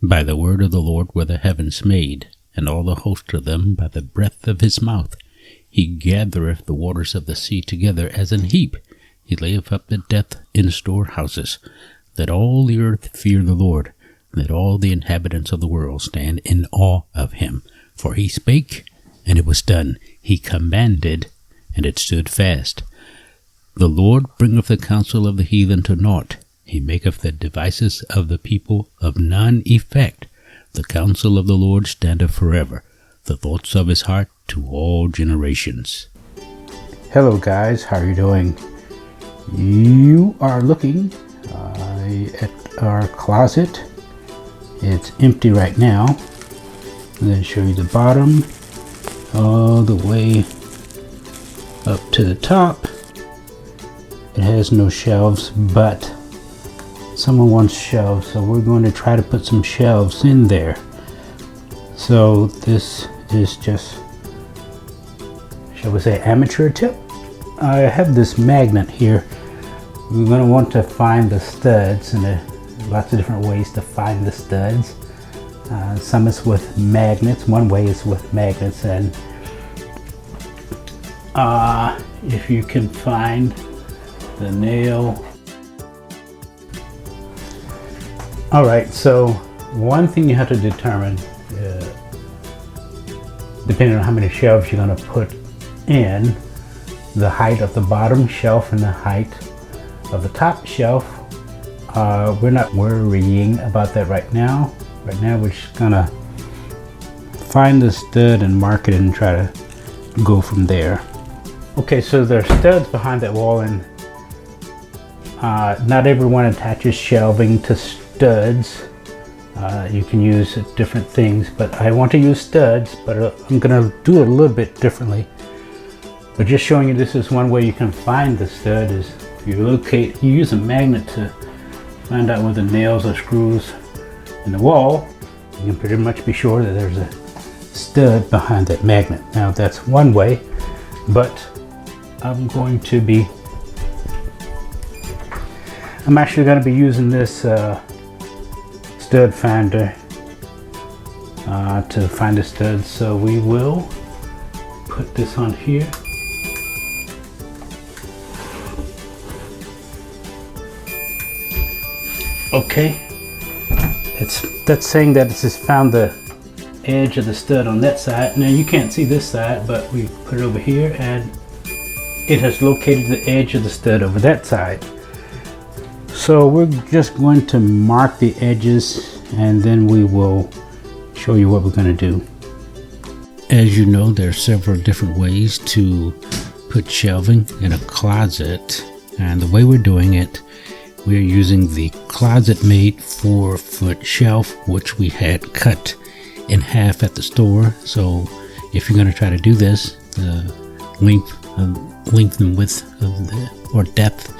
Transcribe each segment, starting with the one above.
By the word of the Lord were the heavens made, and all the host of them by the breath of his mouth. He gathereth the waters of the sea together as an heap. He layeth up the death in storehouses. Let all the earth fear the Lord. Let all the inhabitants of the world stand in awe of him. For he spake, and it was done. He commanded, and it stood fast. The Lord bringeth the counsel of the heathen to naught. He maketh the devices of the people of none effect. The counsel of the Lord standeth forever, the thoughts of his heart to all generations. Hello guys, how are you doing? You are looking at our closet. It's empty right now. I'm going to show you the bottom all the way up to the top. It has no shelves, but someone wants shelves, so we're going to try to put some shelves in there. So this is just, shall we say, amateur tip. I have this magnet here. We're going to want to find the studs, and there are lots of different ways to find the studs. Some is with magnets. One way is with magnets, and if you can find the nail. Alright, so one thing you have to determine, depending on how many shelves you're going to put in, the height of the bottom shelf and the height of the top shelf. We're not worrying about that right now. Right now we're just going to find the stud and mark it and try to go from there. Okay, so there are studs behind that wall, and not everyone attaches shelving to studs. You can use different things, but I want to use studs, but I'm going to do it a little bit differently. But just showing you, this is one way you can find the stud, is you use a magnet to find out where the nails or screws in the wall. You can pretty much be sure that there's a stud behind that magnet. Now that's one way, but I'm actually going to be using this stud finder to find the studs. So we will put this on here. Okay, that's saying that it's just found the edge of the stud on that side. Now you can't see this side, but we put it over here and it has located the edge of the stud over that side. So we're just going to mark the edges, and then we will show you what we're going to do. As you know, there are several different ways to put shelving in a closet, and the way we're doing it, we're using the Closet-Made 4-foot shelf, which we had cut in half at the store. So if you're going to try to do this, the length and width of or depth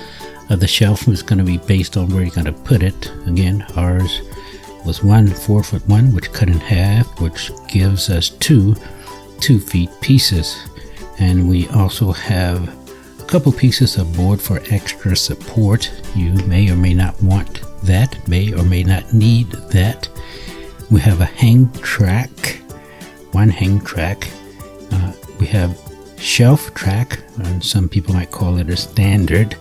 of the shelf is going to be based on where you're going to put it. Again, ours was 1 4-foot one, which cut in half, which gives us two 2-feet pieces. And we also have a couple pieces of board for extra support. You may or may not want that, may or may not need that. We have a hang track, one hang track. We have shelf track, and some people might call it a standard.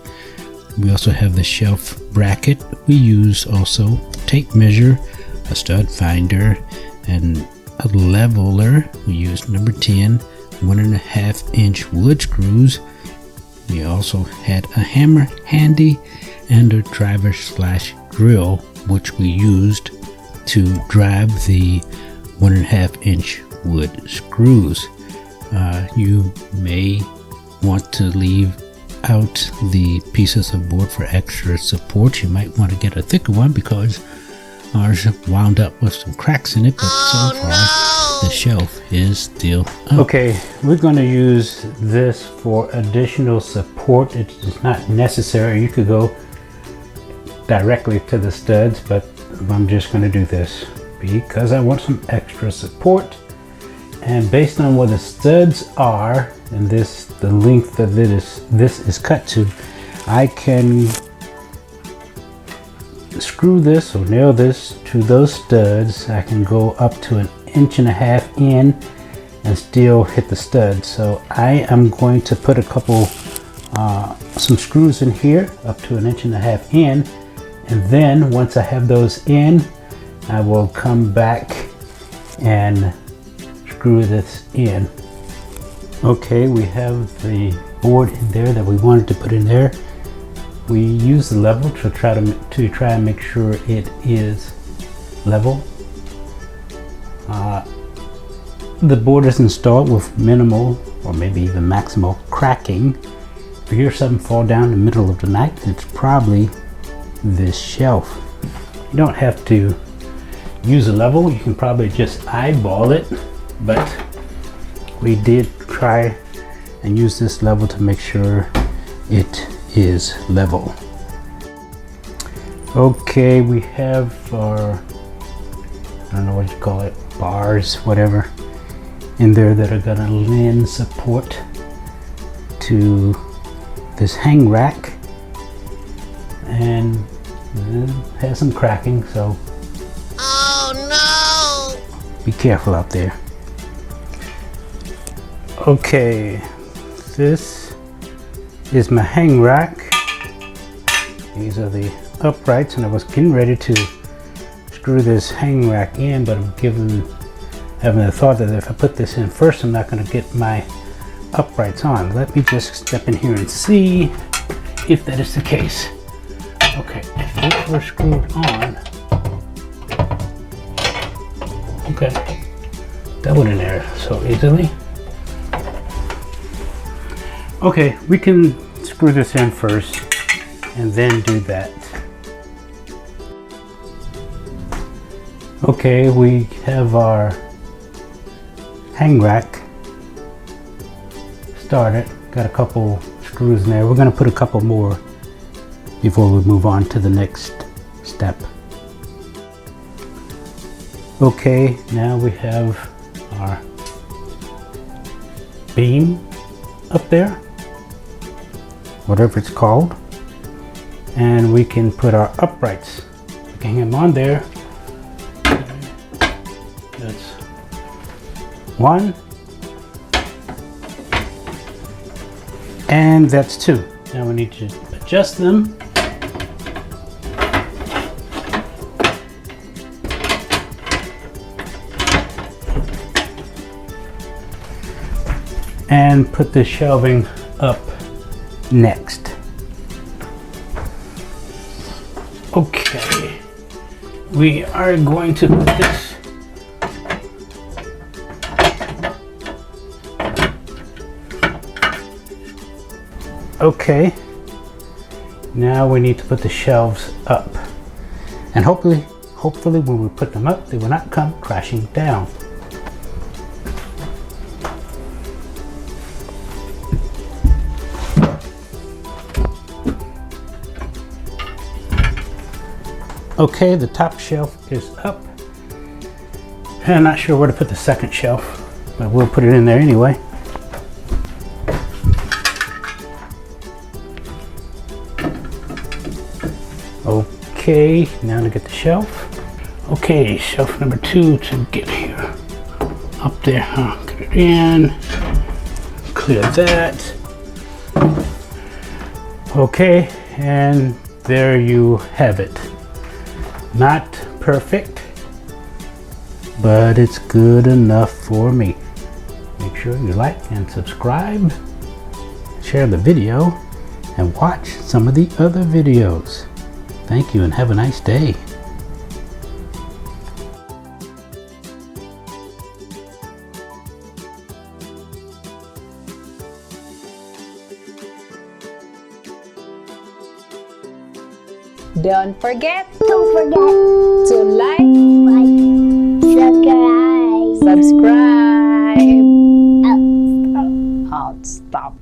We also have the shelf bracket. We use also tape measure, a stud finder, and a leveler. We use number 10, 1.5-inch wood screws. We also had a hammer handy and a driver/drill, which we used to drive the 1.5-inch wood screws. You may want to leave out the pieces of board for extra support. You might want to get a thicker one because ours wound up with some cracks in it, but so far the shelf is still up. Okay, we're going to use this for additional support. It's not necessary. You could go directly to the studs, but I'm just going to do this because I want some extra support. And based on where the studs are, and the length of this is cut to, I can screw this or nail this to those studs, I can go up to 1.5 inches in and still hit the studs. So I am going to put a couple some screws in here up to 1.5 inches in, and then once I have those in, I will come back and screw this in. Okay, we have the board in there that we wanted to put in there. We use the level to try and make sure it is level. The board is installed with minimal or maybe even maximal cracking. If you hear something fall down in the middle of the night, it's probably this shelf. You don't have to use a level, you can probably just eyeball it, but we did try and use this level to make sure it is level. Okay, we have our, I don't know what you call it, bars, whatever, in there that are gonna lend support to this hang rack, and it has some cracking, so oh no, be careful out there. Okay, this is my hang rack. These are the uprights, and I was getting ready to screw this hang rack in, but I'm having the thought that if I put this in first, I'm not going to get my uprights on. Let me just step in here and see if that is the case. Okay, if these were screwed on, okay, that went in there so easily. Okay, we can screw this in first and then do that. Okay, we have our hang rack started. Got a couple screws in there. We're going to put a couple more before we move on to the next step. Okay, now we have our beam up there, whatever it's called, and we can put our uprights. We can hang them on there. That's one, and that's two. Now we need to adjust them. And put the shelving up next. Okay, we are going to put this okay. Now we need to put the shelves up, and hopefully when we put them up, they will not come crashing down. Okay, the top shelf is up. I'm not sure where to put the second shelf, but we'll put it in there anyway. Okay, now to get the shelf. Okay, shelf number 2 to get here. Up there, get it in. Clear that. Okay, and there you have it. Not perfect, but it's good enough for me. Make sure you like and subscribe, share the video, and watch some of the other videos. Thank you and have a nice day. Don't forget to like, subscribe.